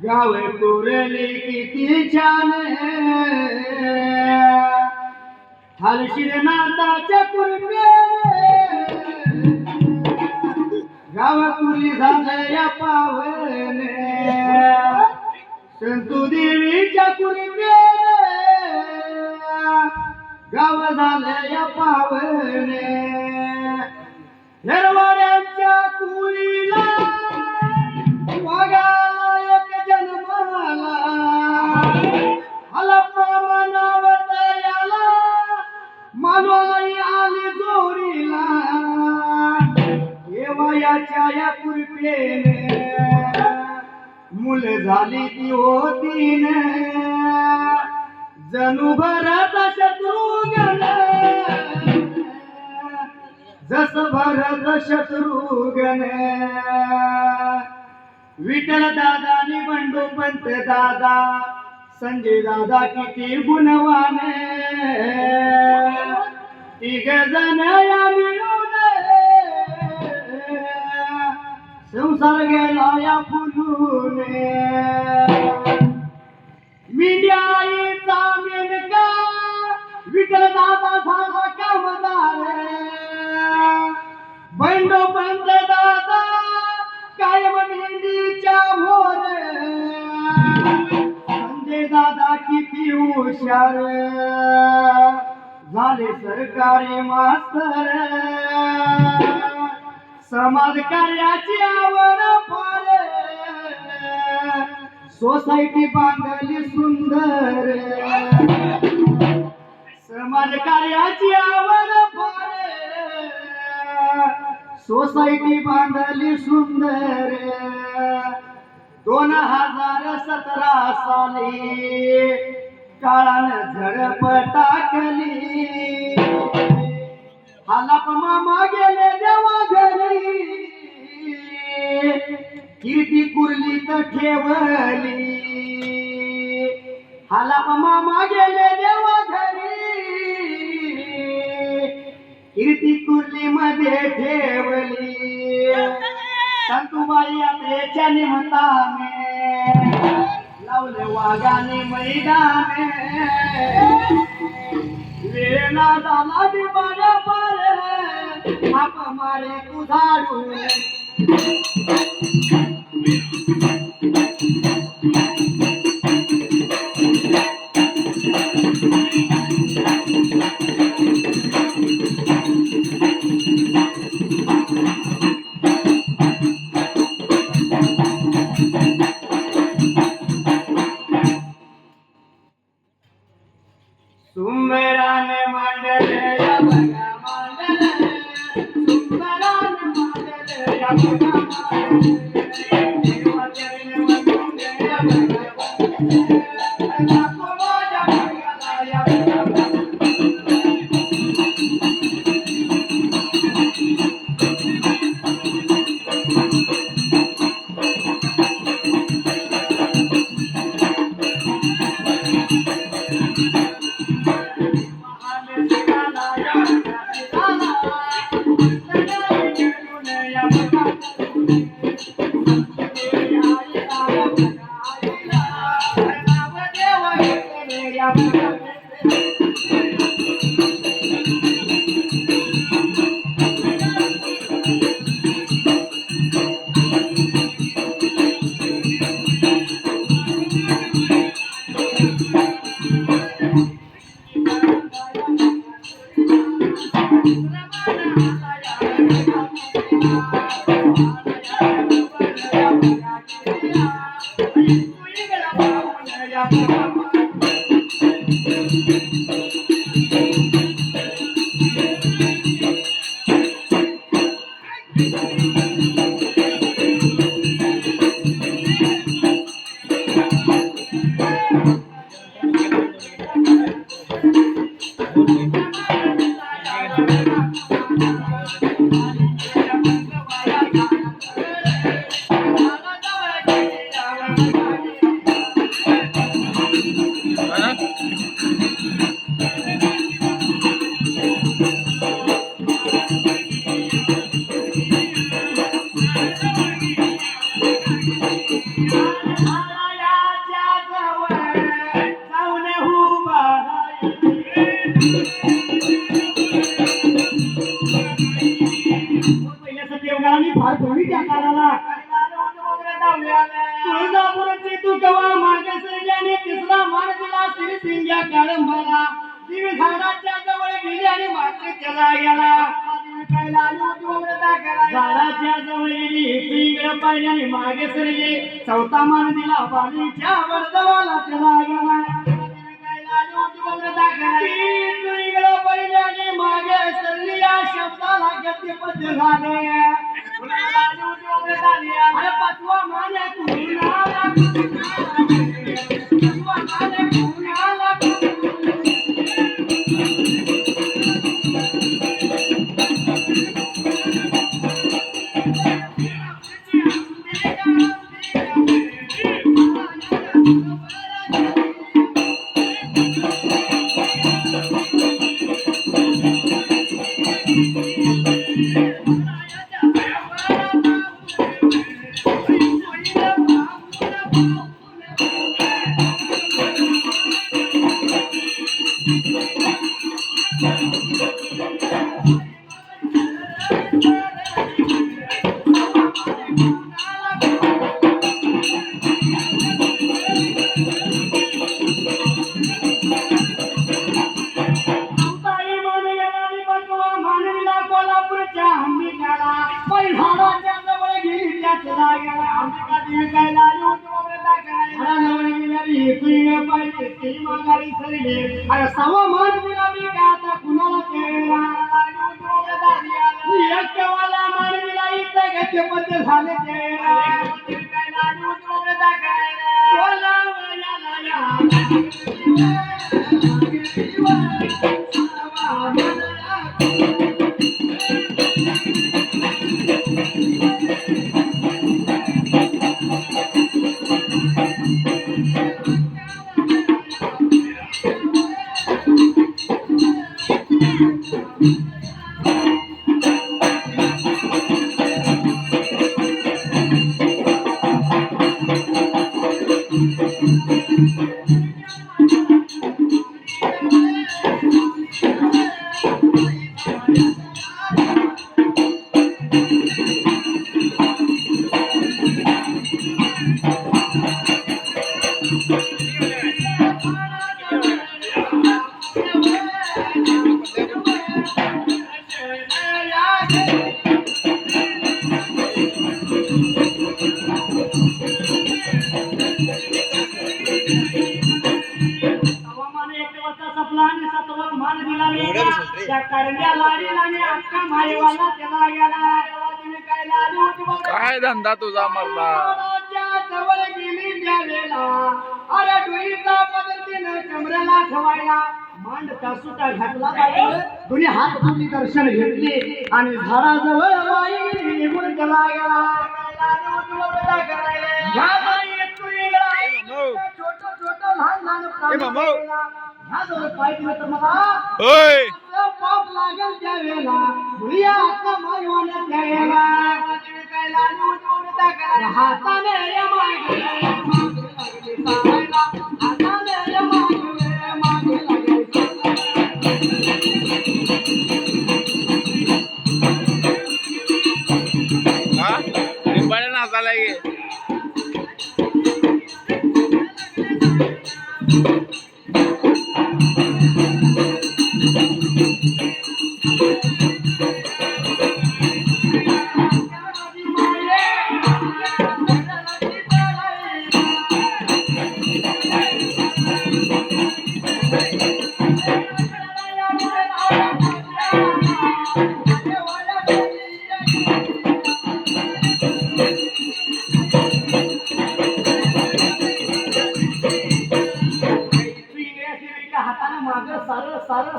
गाव कोरली किती छान हलशील नाताच्या कुरपे गाव कुरी झालया पावने संतू देवीच्या कुरपे गाव झालया पावने हिरवाऱ्यांच्या कुळीला वागाला एक जन्माला हलप्पा मनावत याला मानवाई आली जोडीला देवयाच्या या कृपेने मुल झाली ती होतीन जणू भरत शत्रुघ्न जस भरत शत्रुघ्न विठ्ठल दादा नि बंडोपंत दादा संजय दादा किती गुणवान तिघ जण या मिळून संसार गेला या फुलून मीडियाचा मेनका विठ्ठल दादा झाला कामदार बंडोपंत दादा कायम मेंढीच्या भोर संजय दादा किती हुशार झाले सरकारी मास्तर समाज कार्याची आवड फार सोसायटी बांधली सुंदर समाज कार्याची आवड फार सोसायटी बांधली सुंदर 2017 साली काळानं झडप टाकली हालाप मामा गेले देवा घरी कीर्ती कुर्ली तर ठेवली हालाप मामा गेले देवा घरी कीर्ती कुर्ली मध्ये ठेवली संतुबाई यात्रेच्या निमित्ताने लावले वाघाने मैदाने वेळेला झाला बिबाऱ्या पार आप मारे तुझाडू सुंदराने मांडले या बघा मांडले सुंदराने मांडले या बघा मांडले देवाचरणे वंदने या बघा लाखो माझ्या बघाला या बघा फार थोडी त्या काराला तुळजापूरची तू केव्हा मागे सरग्याने तिसरा मान दिला श्रीसिंग्या काळंबाला दिवी झाडाच्या जवळ गेली आणि मात्र त्याला गेला झाडाच्या जवळ गेली इकडे पाहिजे आणि मागे सरली चौथा मान दिला बालीच्या वर्धवाला त्याला गेला इकडे पाहिजे आणि मागे सरली या शब्दाला गतिपद्ध झाले अरे पाचवा मान अरे सवा मान दिला मी का आता कुणाला केला एकवाला मान दिला इथं गत्यपद्ध झाले काय धंदा तुझा मर्दा जवळ गेली त्यावेळेला अरे डोईचा पद्धतीनं कमरेला ठेवायला मांडता सुटा घातला दोन्ही हात जोडली दर्शन घेतले आणि झाडाजवळ बाई निघून चला गेला छोट छोट लहान लहान ह्या जवळ पाहिजे तर मला पाप लागेल त्यावेळेला मुलिया आता मायवाला त्यावेळेला हाताने नाचायला गे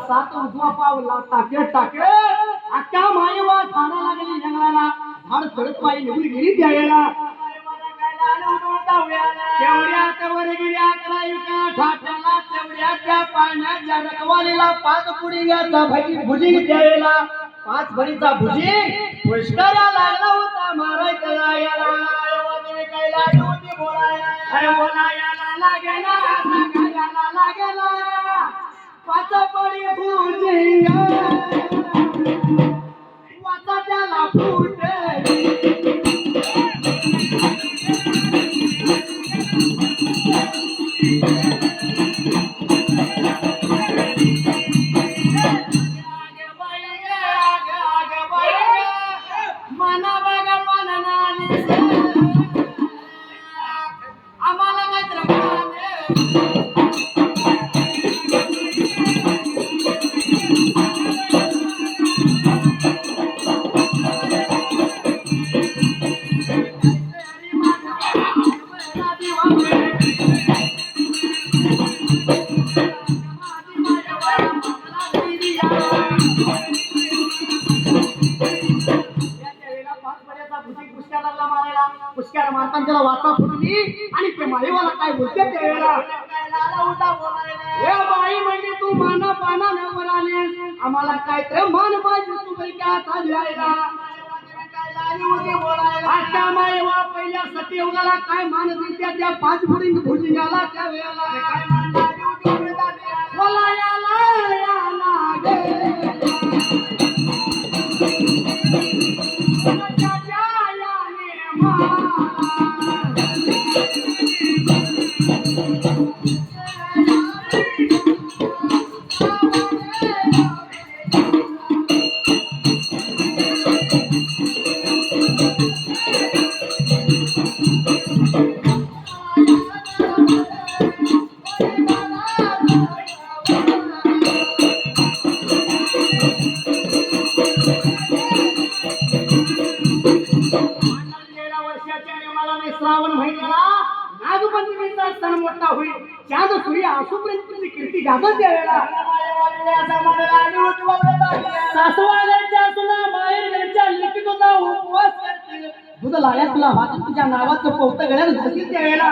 सात उजवा पावला टाके टाके अक्का मायवा खाना लागली जंगलाला झाड चढत पायी निघून गेली त्यावेळेला तेवढ्यात वर गेल्या अकरा ठाट्याला तेवढ्या त्या पाण्याच्या रखवालीला 5 पुडिंगाचा भुजिंग त्यावेळेला 5 भरीचा भुजिंग पुष्करा लागला होता मारायचा याला बोलायला लागेला सांगायला लागेला 5 पडी भुजिंग वाचा त्याला फुटली मारताना त्याला वाचा फुटली आणि ते माईवाला काय बोलते त्यावेळेला ए बाई म्हणजे तू माना पाना नवर आलीस आम्हाला काय तर मान पाहिजे तू बरी काय आता द्यायला आता माईवा पहिल्या सत्ययुगाला काय मान देत्या त्या 5 बुडिंग भुजिंगाला त्या वेळेला बोला याला गे श्रावण महिन्याला नागपंचमीचा सण मोठा होईल चांद सूर्य आसूपर्यंत तुझी कीर्ती गाजत द्यावेला सासवाड्याच्या तुला माहेरच्या लेकी तुझा उपवास करतील दूध लाया तुला वाचून तुझ्या नावाचं पौत गळ्यात घालतील त्यावेळेला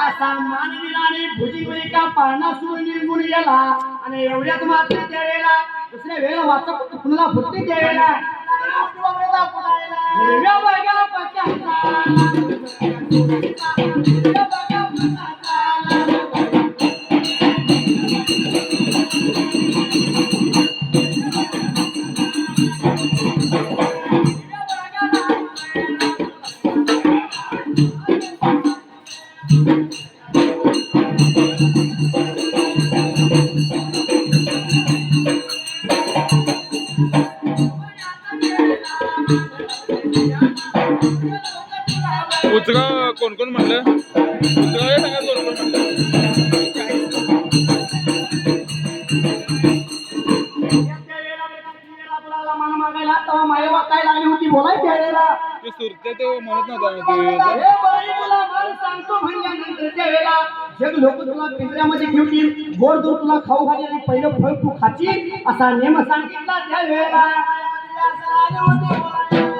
असा मान दिला आणि भुजी का पाळणा सुरू निघून गेला आणि एवढ्यात मात्र त्यावेळेला दुसऱ्या वेळेला वाचा कुणाला फुटते त्यावेळेला उचगा कोण कोण म्हणलं उचगा हे सांगा कोण कोण मायवा काय लागली होती बोलाय त्यावेळेला ते सुरते ते म्हणत नव्हता हे बाई तुला मान सांगतो म्हणल्यानंतर त्यावेळेला जग लोक तुला पिंजऱ्यामध्ये ठेवतील गोड दूध तुला खाऊ घाली आणि पहिलं फळ तू खाची असा नियम सांगितला त्यावेळेला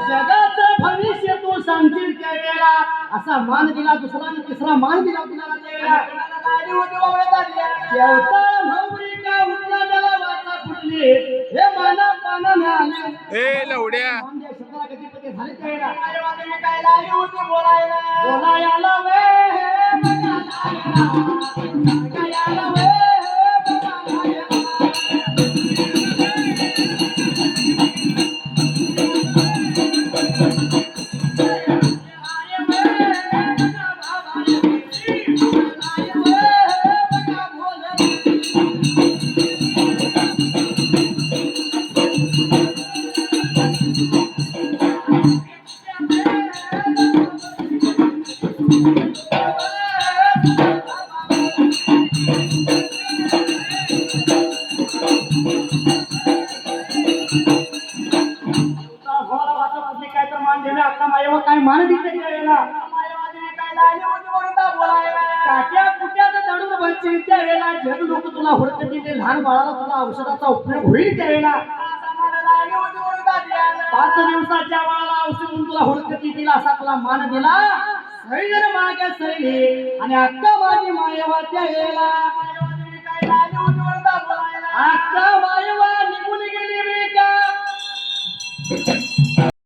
जगाचं भविष्य तू सांगशील त्यावेळेला असा मान दिला दुसरा आणि तिसरा मान दिला तुला त्यावेळेला का उठला त्याला वाचा फुटली हे माना पाना मिळाले ए लवड्या झाले त्यावेळेला बोलायला वे काय मान दिले काट्या कुट्यात दडून बसतील त्यावेळेला जग लोक तुला हुडकतील ते लहान बाळाला तुला औषधाचा उपयोग होईल त्यावेळेला 5 दिवसाच्या बाळाला औषध तुला हुडकतील तिला असा तुला मान दिला सैन्य मागे सैली आणि अक्का माझी मायवा त्यावेळेला अक्का मायवा निघून गेली मी का